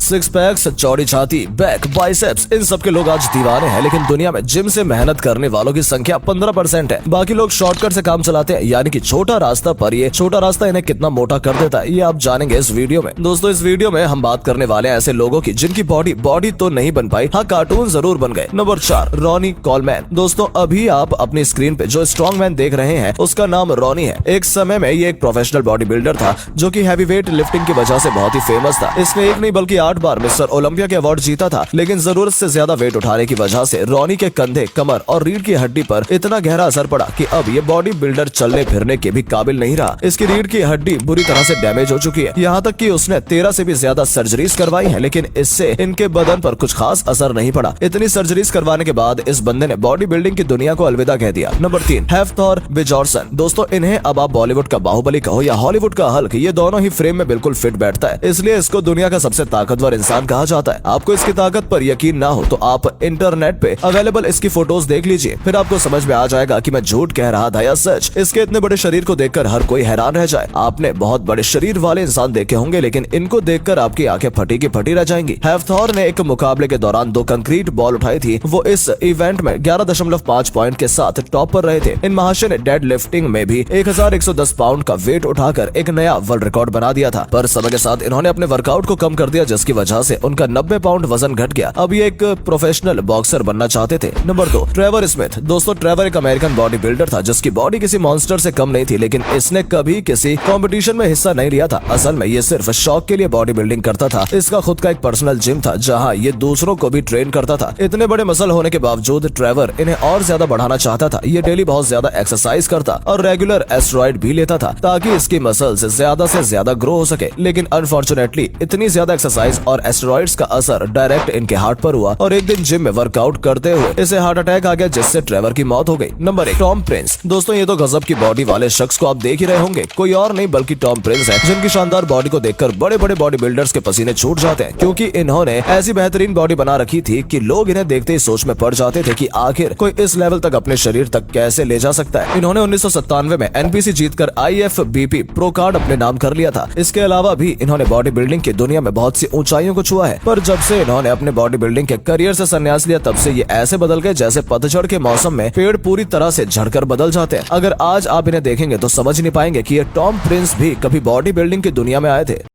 Six packs, चौड़ी छाती, back, biceps, इन सब के लोग आज दीवाने हैं। लेकिन दुनिया में जिम से मेहनत करने वालों की संख्या 15% है। बाकी लोग शॉर्टकट से काम चलाते हैं, यानी कि छोटा रास्ता। पर ये छोटा रास्ता इन्हें कितना मोटा कर देता है, ये आप जानेंगे इस वीडियो में। दोस्तों, इस वीडियो में हम बात करने वाले हैं ऐसे लोगों की जिनकी बॉडी तो नहीं बन पाई, हाँ कार्टून जरूर बन गए। Number 4, Ronnie Coleman. दोस्तों, अभी आप अपनी स्क्रीन पे जो स्ट्रॉन्ग मैन देख रहे हैं उसका नाम रॉनी है। एक समय में ये एक प्रोफेशनल बॉडी बिल्डर था जो कि हैवी वेट लिफ्टिंग की वजह से बहुत ही फेमस था। इसने एक नहीं बल्कि 8 बार मिस्टर ओलंपिया के अवार्ड जीता था। लेकिन जरूरत से ज्यादा वेट उठाने की वजह से रॉनी के कंधे, कमर और रीढ़ की हड्डी पर इतना गहरा असर पड़ा कि अब ये बॉडी बिल्डर चलने फिरने के भी काबिल नहीं रहा। इसकी रीढ़ की हड्डी बुरी तरह से डैमेज हो चुकी है, यहाँ तक कि उसने 13 से भी ज्यादा सर्जरीज करवाई है, लेकिन इससे इनके बदन पर कुछ खास असर नहीं पड़ा। इतनी सर्जरीज करवाने के बाद इस बंदे ने बॉडी बिल्डिंग की दुनिया को अलविदा कह दिया। नंबर 3, हेफ्थोर बिजॉर्सन। दोस्तों, इन्हें अब आप बॉलीवुड का बाहुबली कहो या हॉलीवुड का हल्क, ये दोनों ही फ्रेम में बिल्कुल फिट बैठता है, इसलिए इसको दुनिया का सबसे ताकतवर इंसान कहा जाता है। आपको इसकी ताकत पर यकीन ना हो तो आप इंटरनेट पे अवेलेबल इसकी फोटोज देख लीजिए, फिर आपको समझ में आ जाएगा कि मैं झूठ कह रहा था या सच। इसके इतने बड़े शरीर को देखकर हर कोई हैरान रह जाए। आपने बहुत बड़े शरीर वाले इंसान देखे होंगे, लेकिन इनको देखकर आपकी आंखें फटी की फटी रह जाएंगी। हेफ्थोर ने एक मुकाबले के दौरान 2 कंक्रीट बॉल उठाई थी। वो इस इवेंट में 11.5 पॉइंट के साथ टॉप पर रहे थे। इन महाशय ने डेड लिफ्टिंग में भी 1110 पाउंड का वेट उठाकर एक नया वर्ल्ड रिकॉर्ड बना दिया था। पर समय के साथ इन्होंने अपने वर्कआउट को कम कर दिया, जिसकी वजह से उनका 90 पाउंड वजन घट गया। अब ये एक प्रोफेशनल बॉक्सर बनना चाहते थे। Number 2, Trevor Smith. दोस्तों, ट्रेवर एक अमेरिकन बॉडी बिल्डर था जिसकी बॉडी किसी मॉन्स्टर से कम नहीं थी, लेकिन इसने कभी किसी कंपटीशन में हिस्सा नहीं लिया था। असल में ये सिर्फ शौक के लिए बॉडी बिल्डिंग करता था। इसका खुद का एक पर्सनल जिम था जहां ये दूसरों को भी ट्रेन करता था। इतने बड़े मसल होने के बावजूद ट्रेवर इन्हें और ज्यादा बढ़ाना चाहता था। ये डेली बहुत ज्यादा एक्सरसाइज करता और रेगुलर एस्टेरॉइड भी लेता था ताकि इसकी मसल्स ज्यादा से ज्यादा ग्रो हो सके। लेकिन अनफॉर्चुनेटली इतनी ज्यादा एक्सरसाइज और एस्टेरॉइड्स का असर डायरेक्ट इनके हार्ट पर हुआ और एक दिन जिम में वर्कआउट करते हुए इसे हार्ट अटैक आ गया, जिससे ट्रेवर की मौत हो गई। Number 1, Tom Prince. दोस्तों, ये तो गजब की बॉडी वाले शख्स को आप देख ही रहे होंगे, कोई और नहीं बल्कि टॉम प्रिंस है, जिनकी शानदार बॉडी को देखकर बड़े बड़े बॉडी बिल्डर्स के पसीने छूट जाते हैं, क्योंकि इन्होंने ऐसी बेहतरीन बॉडी बना रखी थी कि लोग इन्हें देखते ही सोच में पड़ जाते थे कि आखिर कोई इस लेवल तक अपने शरीर तक कैसे ले जा सकता है। इन्होंने 1997 में एनपीसी जीतकर IFBB प्रो कार्ड अपने नाम कर लिया था। इसके अलावा भी इन्होंने बॉडी बिल्डिंग की दुनिया में बहुत सी ऊंचाइयों को छुआ है। पर जब से इन्होंने अपने बॉडी बिल्डिंग के करियर से संन्यास लिया, तब से ये ऐसे बदल गए जैसे पतझड़ के मौसम में पेड़ पूरी तरह से झड़कर बदल जाते हैं। अगर आज आप इन्हें देखेंगे तो समझ नहीं पाएंगे कि ये टॉम प्रिंस भी कभी बॉडी बिल्डिंग की दुनिया में आए थे।